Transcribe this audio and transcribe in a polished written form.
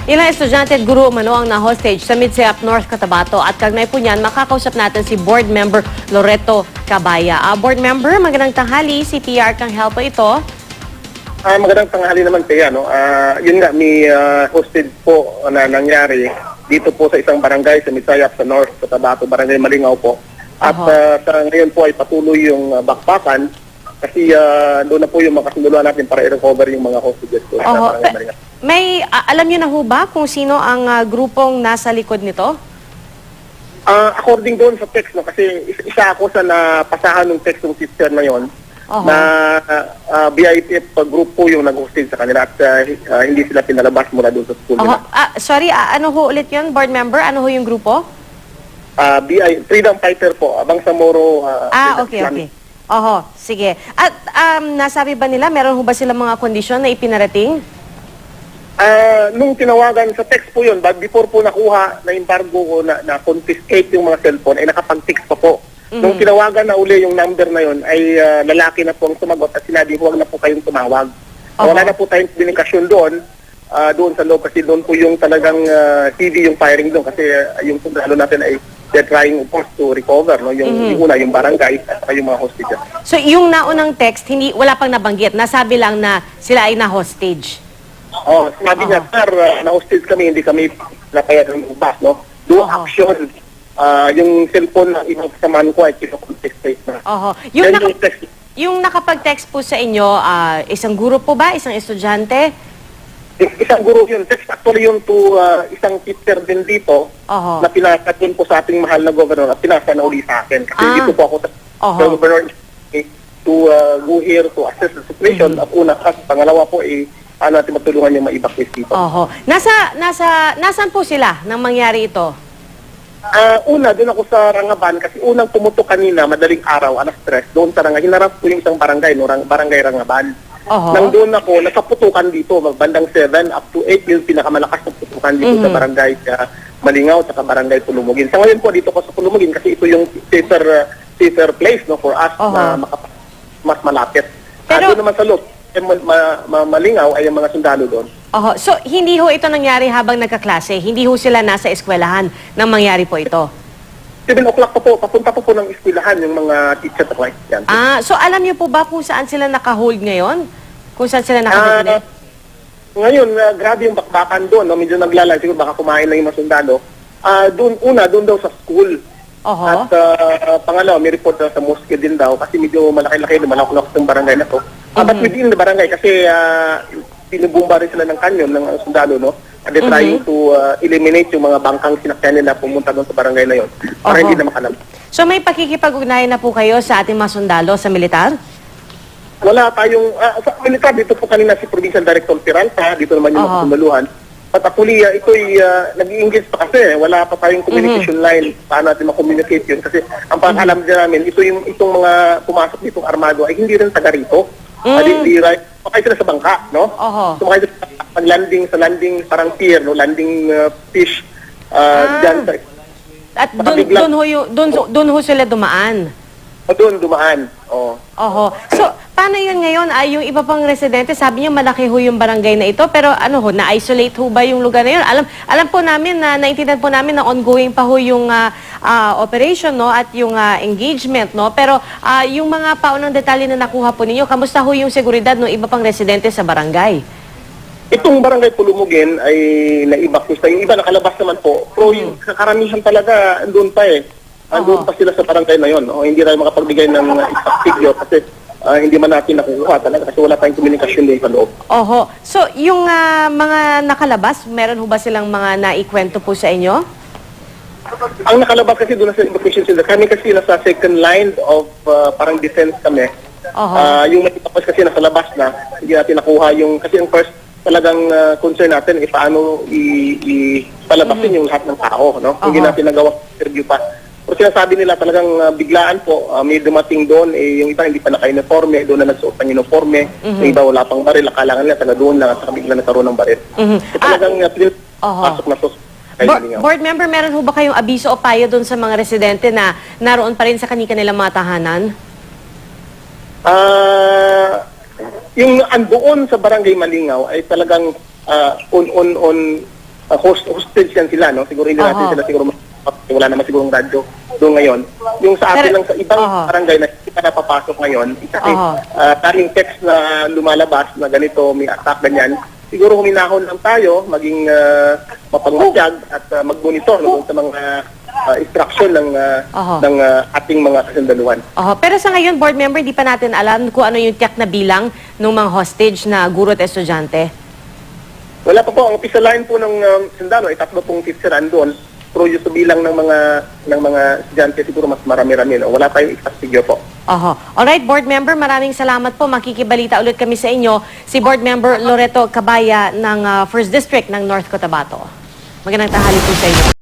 Ilang estudyante at guro umano ang na-hostage sa Midsayap, North Cotabato at kagnay po niyan, makakausap natin si Board Member Loreto Cabaya. Board Member, magandang tanghali. CPR kang help po ito. Magandang tanghali naman kaya, no? Yun nga, may hostage po na nangyari dito po sa isang barangay sa Midsayap sa North Cotabato, Barangay Malingaw po. At sa ngayon po ay patuloy yung bakbakan kasi doon na po yung makasunduluan natin para i-recover yung mga hostages po sa Barangay Malingaw. May alam niyo na ho ba kung sino ang grupong nasa likod nito? According doon sa text, no, kasi isa ako sa napasahan ng text ng sister na yon na BITF group po yung nag-hostage sa kanila at hindi sila pinalabas mula doon sa school nila. Sorry, ano ho ulit yun, board member? Ano ho yung grupo? Freedom Fighter po, Bangsamoro. Okay. Sige. At nasabi ba nila, meron ho ba silang mga kondisyon na ipinarating? Nung tinawagan sa text po yun, but before po nakuha na embargo ko na confiscate yung mga cellphone, ay nakapag-text pa po. Nung tinawagan na uli yung number na yun, ay lalaki na po ang sumagot at sinabi, huwag na po kayong tumawag. Wala na po tayong komunikasyon doon sa loob kasi doon po yung talagang TV yung firing doon kasi yung sundalo natin ay they're trying of course to recover, no? Yung una, yung barangay at yung mga hostages. So yung naunang text, wala pang nabanggit, nasabi lang na sila ay na-hostage. Sinabi niya, sir, na-hostage kami, hindi kami napayag ng ubas, no? Do action. Yung cellphone na ibang kasamahan ko ay kino-contextate na. Yung nakapag-text po sa inyo, isang guro po ba? Isang estudyante? Isang guro yun. Text actually yun to isang teacher din dito na pinasa din po sa ating mahal na governor at pinasa na uli sa akin. Kasi dito po ako sa governor to go here to assess the situation. At una, pangalawa po paano natin matulungan yung ma-evacuate dito. Nasaan po sila nang mangyari ito? Una, doon ako sa Rangaban kasi unang pumutok kanina, madaling araw, alas 3, doon sa Rangaban. Hinarap ko yung isang barangay, no, barangay Rangaban. Nang doon ako, nagkaputukan dito, bandang 7 up to 8 yung pinakamalakas na putukan dito sa barangay Malingaw at barangay Pulumugin. Sa ngayon po, dito ko sa Pulumugin kasi ito yung safer place, no, for us na mas malapit. Pero doon naman sa loob, Malingaw ay yung mga sundalo doon. So, hindi ho ito nangyari habang nagkaklase? Hindi ho sila nasa eskwelahan nang mangyari po ito? 7 o'clock pa po, papunta po ng eskwelahan yung mga teacher at mga estudyante. So alam niyo po ba kung saan sila naka-hold ngayon? Kung saan sila naka-hold? Ngayon, grabe yung bakbakan doon. No? Medyo naglalay, siguro baka kumain lang yung mga sundalo. Doon daw sa school. At pangalawa, may report na sa mosque din daw kasi medyo malaki-laki, malaki-laki itong barangay na to. But within the barangay kasi pinubumba rin sila ng kanyon ng sundalo, no? And they're trying to eliminate yung mga bangkang sinakyan nila pumunta doon sa barangay na yon para hindi na makalam. So may pakikipag-ugnayan na po kayo sa ating mga sundalo sa militar? Wala tayong, sa militar dito po kanina si Provincial Director Peralta, dito naman yung mga sundaluhan. At actually, ito'y nag-i-engage pa kasi, wala pa tayong communication line paano natin ma-communicate yun. Kasi ang pag-alam din namin, itong mga pumasok ditong armado ay hindi rin taga rito. Pakay sila sa bangka, no? Sumakay sila sa landing parang pier, no? Landing fish dyan. At doon ho sila dumaan? Doon dumaan, So, paano yun ngayon? Yung iba pang residente, sabi niyo malaki ho yung barangay na ito, pero ano ho, na-isolate ho ba yung lugar na yun? Alam po namin, naintindihan po namin na ongoing pa ho yung operation, no, at yung engagement, no? Pero yung mga paunang detalye na nakuha po ninyo, kamusta ho yung seguridad ng iba pang residente sa barangay? Itong barangay Pulumugin ay na-evacuate. Yung iba nakalabas naman po. Pero yung karamihan talaga andun pa andun pa sila sa barangay na yun. Hindi tayo makapagbigay ng exact figure kasi hindi man natin nakukuha talaga kasi wala tayong komunikasyon din sa loob. So, yung mga nakalabas, meron ho ba silang mga naikwento po sa inyo? Ang nakalabas kasi doon sa evacuation center, kami kasi nasa second line of parang defense kami. Yung matapos kasi nasa labas na, hindi natin nakuha yung, kasi yung first talagang concern natin paano ipalabasin yung lahat ng tao, no? Hindi natin nagawa interview pa. Pero sinasabi nila talagang biglaan po, may dumating doon, yung iba hindi pa naka-uniforme, doon na nagsuot ng uniforme, yung iba wala pang baril, akalangan nila taga doon lang at saka bigla nagkaroon ng baril. So talagang pasok na to. Board member, meron ho ba kayong abiso o payo doon sa mga residente na naroon pa rin sa kanilang mga tahanan? Yung andoon sa Barangay Malingaw ay talagang on hostage yan sila, no? Siguro hindi natin sila siguro wala naman sigurong radyo doon ngayon. Yung sa atin lang sa ibang barangay na hindi pa napapasok ngayon, kasi tayong text na lumalabas na ganito, may attack, ganyan, siguro huminahon lang tayo, maging mapangmatyag at mag-monitor sa mga instruction ng ating mga kasundaluhan. Pero sa ngayon, board member, di pa natin alam kung ano yung tiyak na bilang ng mga hostage na guro at estudyante. Wala pa po. Ang pisalain po ng sundalo ay 3 pong titsaran doon. Pero yung sa bilang ng mga estudyante siguro mas marami-rami. No? Wala tayong exact figure po. Alright, board member, maraming salamat po. Makikibalita ulit kami sa inyo. Si board member Loreto Cabaya ng 1st District ng North Cotabato. Magandang tanghali po sa inyo.